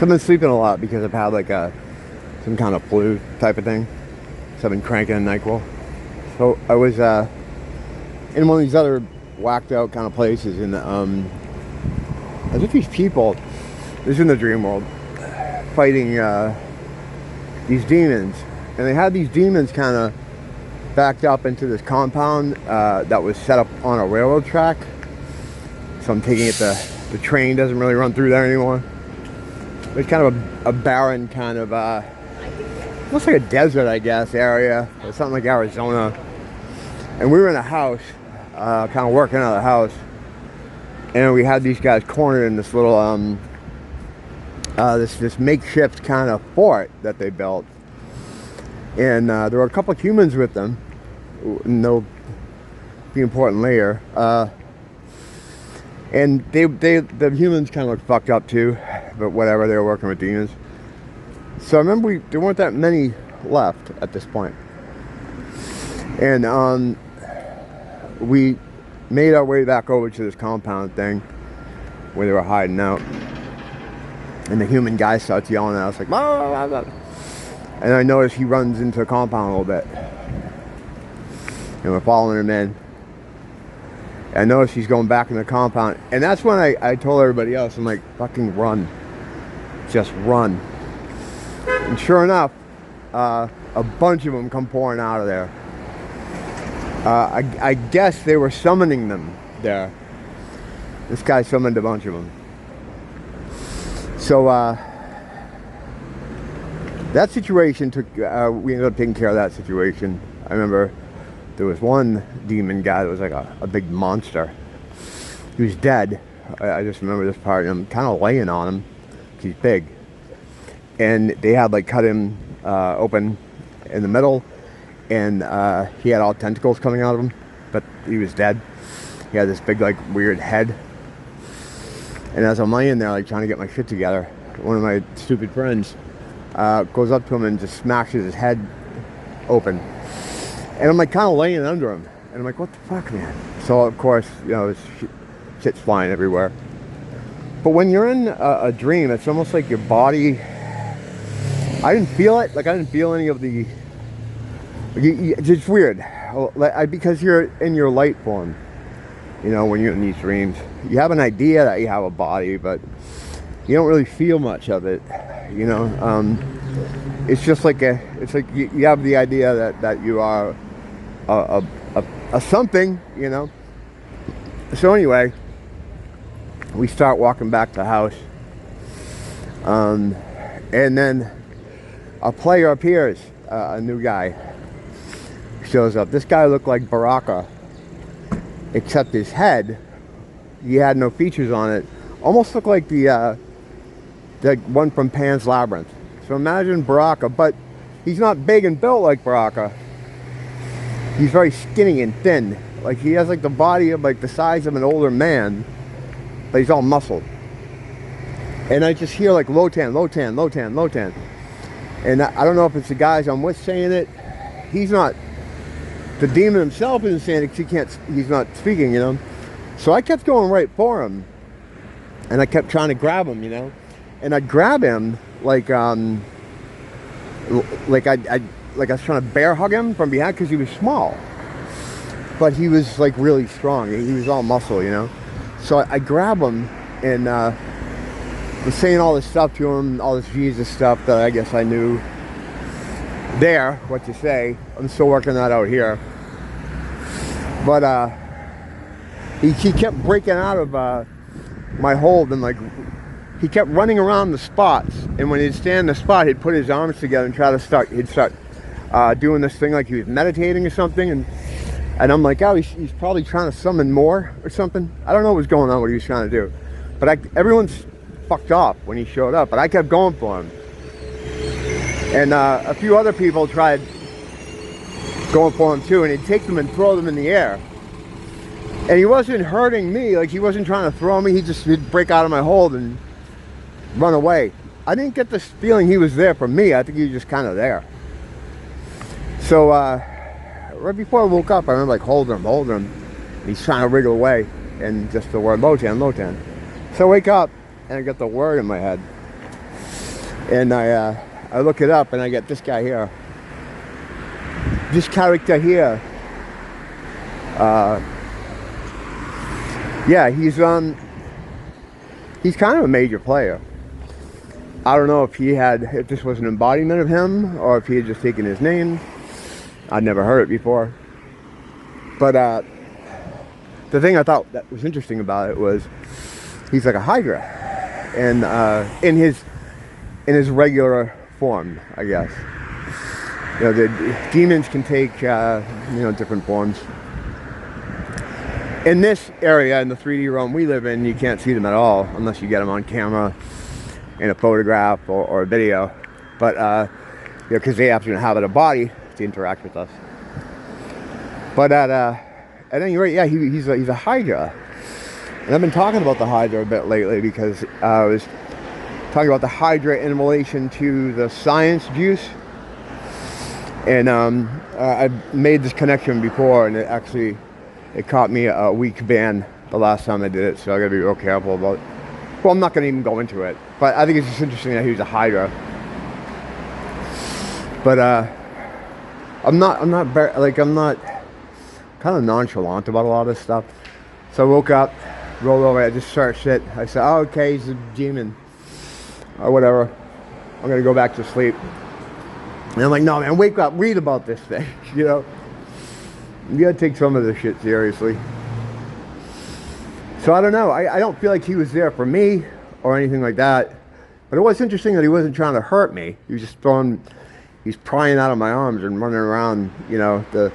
I've been sleeping a lot because I've had like some kind of flu type of thing. So I've been cranking a NyQuil. So I was in one of these other whacked out kind of places, and I was with these people. This is in the dream world, fighting these demons, and they had these demons kind of backed up into this compound that was set up on a railroad track. So I'm taking it the train doesn't really run through there anymore. It's kind of a barren kind of almost like a desert, I guess, area, or something like Arizona. And we were in a house, kind of working out of the house, and we had these guys cornered in this little this makeshift kind of fort that they built. And there were a couple of humans with them, and they'll be important later. And the humans kind of looked fucked up too, but whatever, they were working with demons. So I remember there weren't that many left at this point. And we made our way back over to this compound thing where they were hiding out. And the human guy starts yelling at us like, blah, blah, blah, blah. And I noticed he runs into the compound a little bit. And we're following him in. And I noticed he's going back in the compound. And that's when I told everybody else, I'm like, fucking run. Just run. And sure enough, a bunch of them come pouring out of there. I guess they were summoning them there. This guy summoned a bunch of them. So that situation took, we ended up taking care of that situation. I remember there was one demon guy that was like a big monster. He was dead. I just remember this part. I'm kind of laying on him. He's big. And they had like cut him open in the middle. And he had all tentacles coming out of him. But he was dead. He had this big like weird head. And as I'm laying there like trying to get my shit together, one of my stupid friends goes up to him and just smashes his head open. And I'm like kind of laying under him. And I'm like, what the fuck, man? So of course, you know, shit's flying everywhere. But when you're in a dream, it's almost like your body, I didn't feel it. Like I didn't feel any of the, it's weird. Because you're in your light form. You know, when you're in these dreams, you have an idea that you have a body, but you don't really feel much of it. You know, it's just like it's like you have the idea that you are a something, you know. So anyway, we start walking back to the house, and then a player appears, a new guy shows up. This guy looked like Baraka, except his head, he had no features on it. Almost looked like the one from Pan's Labyrinth. So imagine Baraka, but he's not big and built like Baraka. He's very skinny and thin. Like he has like the body of like the size of an older man, but he's all muscle. And I just hear like LOTAN, LOTAN, LOTAN, LOTAN. And I don't know if it's the guys I'm with saying it. He's not. The demon himself isn't saying it because he's not speaking, you know. So I kept going right for him. And I kept trying to grab him, you know. And I'd grab him like I was trying to bear hug him from behind because he was small. But he was like really strong. He was all muscle, you know. So I grab him and was saying all this stuff to him, all this Jesus stuff that I guess I knew there, what to say. I'm still working that out here. But he kept breaking out of my hold, and like he kept running around the spots. And when he'd stand in the spot, he'd put his arms together and try to start. He'd start doing this thing like he was meditating or something. And I'm like, oh, he's probably trying to summon more or something. I don't know what was going on, what he was trying to do. But everyone's fucked off when he showed up. But I kept going for him. And a few other people tried going for him too, and he'd take them and throw them in the air. And he wasn't hurting me, like he wasn't trying to throw me, he'd break out of my hold and run away. I didn't get this feeling he was there for me. I think he was just kind of there. So right before I woke up, I remember like holding him. He's trying to wriggle away, and just the word LOTAN, LOTAN. So I wake up and I get the word in my head. And I look it up and I get this guy here. This character here. Yeah, he's kind of a major player. I don't know if this was an embodiment of him or if he had just taken his name. I'd never heard it before. But the thing I thought that was interesting about it was he's like a Hydra, and in his regular form, I guess. You know, the demons can take different forms. In this area, in the 3D realm we live in, you can't see them at all unless you get them on camera in a photograph or a video. But because they have to inhabit a body to interact with us. But at any rate, yeah, he's a Hydra. And I've been talking about the Hydra a bit lately because I was talking about the Hydra in relation to the science juice. And I've made this connection before, and it caught me a week ban the last time I did it, so I gotta be real careful about it. Well, I'm not gonna even go into it, but I think it's just interesting that he was a Hydra. But I'm not kind of nonchalant about a lot of this stuff. So I woke up, rolled over, I just searched it. I said, oh, okay, he's a demon or whatever. I'm gonna go back to sleep. And I'm like, no, man, wake up, read about this thing. You know, you gotta take some of this shit seriously. So I don't know. I don't feel like he was there for me or anything like that. But it was interesting that he wasn't trying to hurt me. He was just he's prying out of my arms and running around, you know, the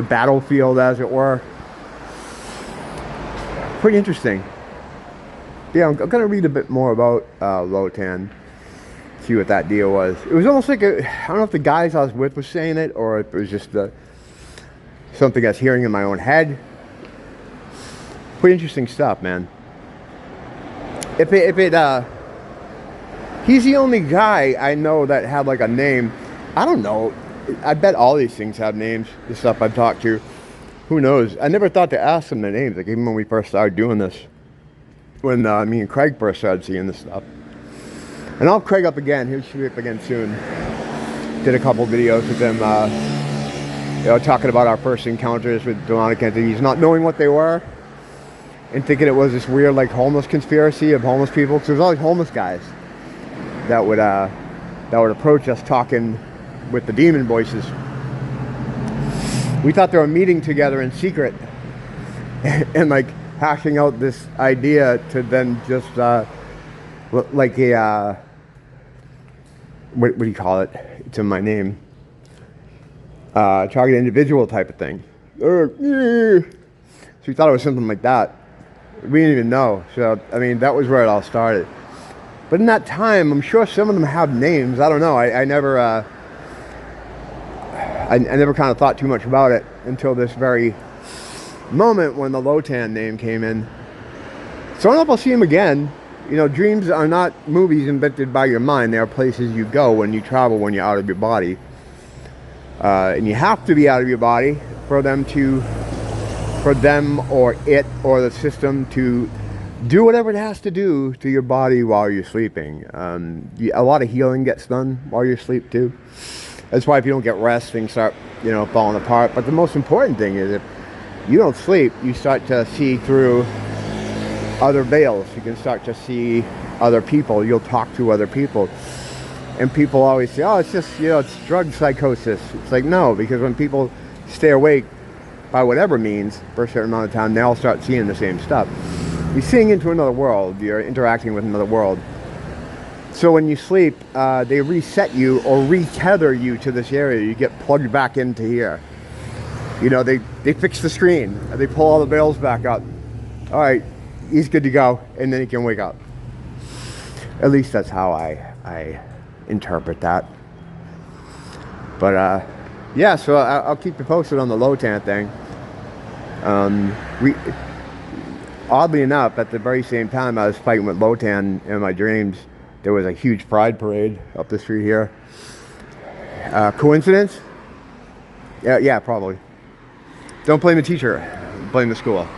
battlefield, as it were. Pretty interesting. Yeah, I'm gonna read a bit more about LOTAN. See what that deal was. It was almost like I don't know if the guys I was with was saying it or if it was just something I was hearing in my own head. Pretty interesting stuff, man. He's the only guy I know that had like a name. I don't know. I bet all these things have names, the stuff I've talked to. Who knows? I never thought to ask them their names, like even when we first started doing this. When me and Craig first started seeing this stuff. And I'll have Craig up again. He'll shoot up again soon. Did a couple videos with him, talking about our first encounters with demonic entities, not knowing what they were, and thinking it was this weird, like, homeless conspiracy of homeless people. Because there's always homeless guys that would approach us talking with the demon voices. We thought they were meeting together in secret and like hashing out this idea to then just like a what do you call it? It's in my name. Target individual type of thing. So we thought it was something like that. We didn't even know. So I mean, that was where it all started. But in that time, I'm sure some of them have names. I don't know. I never kind of thought too much about it until this very moment when the LOTAN name came in. So I don't know if I'll see him again. You know, dreams are not movies invented by your mind. They are places you go when you travel, when you're out of your body. And you have to be out of your body for them or it or the system to do whatever it has to do to your body while you're sleeping. A lot of healing gets done while you're asleep too. That's why if you don't get rest, things start, falling apart. But the most important thing is if you don't sleep, you start to see through other veils. You can start to see other people. You'll talk to other people. And people always say, oh, it's just, it's drug psychosis. It's like, no, because when people stay awake by whatever means for a certain amount of time, they all start seeing the same stuff. You're seeing into another world. You're interacting with another world. So when you sleep, they reset you or retether you to this area. You get plugged back into here. They fix the screen. They pull all the veils back up. All right, he's good to go. And then he can wake up. At least that's how I interpret that. But yeah, so I'll keep you posted on the LOTAN thing. Oddly enough, at the very same time I was fighting with LOTAN in my dreams, there was a huge pride parade up the street here. Coincidence? Yeah, probably. Don't blame the teacher, blame the school.